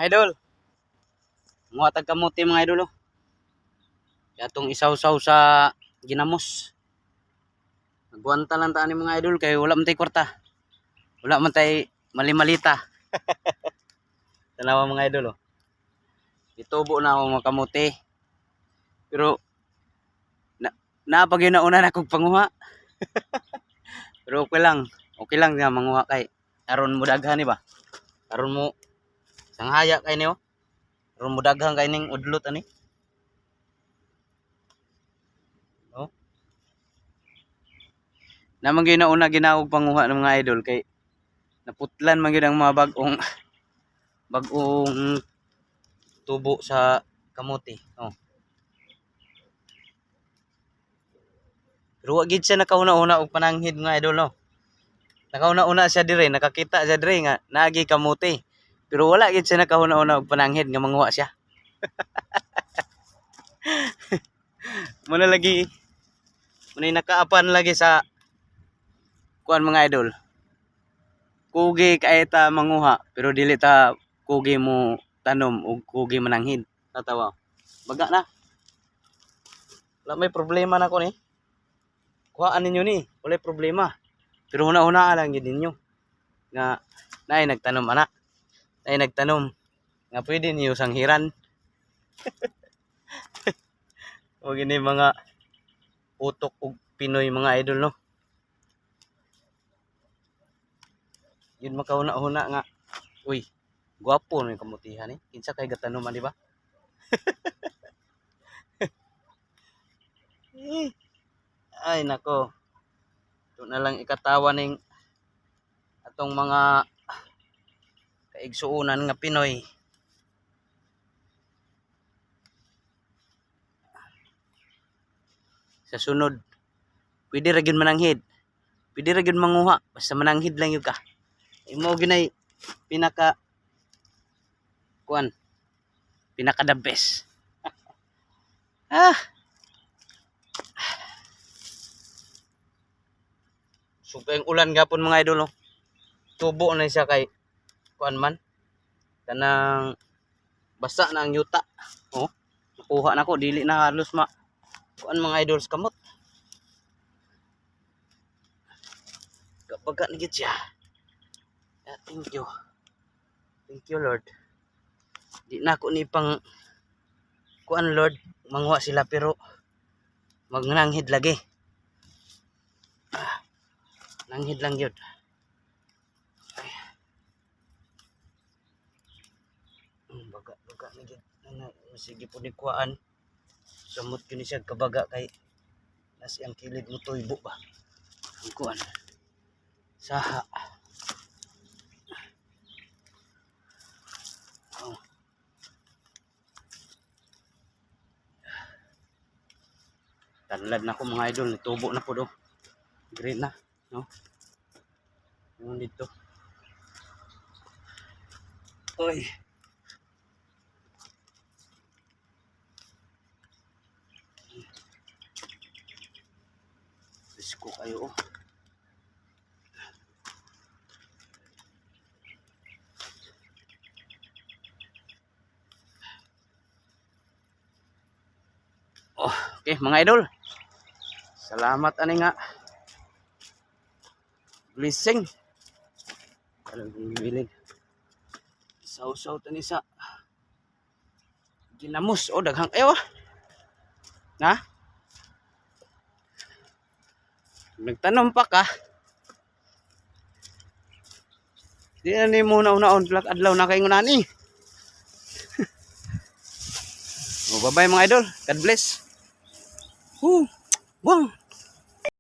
Idol, mga tagkamuti mga idol oh. Atong isaw-saw sa ginamos. Nagwanta lang taan mga idol kay wala man tay kwarta. Wala man tay mali-malita. Tanawa mga idol oh. Itubo na ako mga kamuti. Pero napag yun na una na kong panguha. Pero okay lang. Okay lang nga manguha kay aron mo daghan ni ba? Aron mo sanghaya kay niyo. Aron mo daghan kay ning udlot ani. Oh. Namang ginauna ginawog panguha ng mga idol kay naputlan man gyud ang mga bagong tubo sa kamuti. Oh. Pero wa gid siya nakauna-una og pananghid mga idol no. Nakauna-una siya dire, nakakita siya dire nga naagi kamuti. Pero wala gid siya nakauna-una og pananghid nga manguha siya. Muna lagi muna nakaapan lagi sa kuan mga idol. Kugi kay ta manguha pero dili ta kugi mo tanom og kugi mananghid. Tatawa. Baga na. Wala may problema na ko ni. Kuhaan ninyo ni, wala problema. Pero huna-huna lang yun ninyo. Nga, naay nagtanom anak. Naay nagtanom. Nga pwede niyo sanghiran. O gini mga utok og Pinoy mga idol no. Yun makahuna-huna nga. Uy, gwapo no yung kamutihan eh. Kinsa kay gatanuman di ba? Ay nako. Ito na lang ikatawa ning atong mga kaigsuunan nga Pinoy. Sa sunod, pwede ra gyud mananghid. Pwede ra gyud manguha, basta mananghid lang yun ka. Imo ginay pinaka kuan. Pinaka the best. Sugay ulan gapon mga idol no. Tubo na siya kay kuan man. Kanang basa na ang yuta. Oh, nakuha na ko dili na halos kuan mga idols kamot. Kapag nigit siya. Thank you. Thank you Lord. Di na ako ni pang kuan Lord, manguha sila pero magnanghid lagi. Nanghid lang yun. Baga na yun. Sige po ni kuhaan. Samot yun siya kabaga kay nasi ang kilid mo tuybo ba. Ang kuhaan. Saha. Oh. Tanlad na ko mga idol. Tubo na po do. Green na. No? Yung dito. Oy. Risko kayo oh. Oh, okay mga idol. Salamat ani nga. Blessing. Alam bilin. Saw-saw tani sa ginamos o daghang ayo. Na? Nagtanom pa ka. Di na ni mo naon plak adlaw na kay ngunani. Oh, bye-bye mga idol. God bless. Woo. Wow.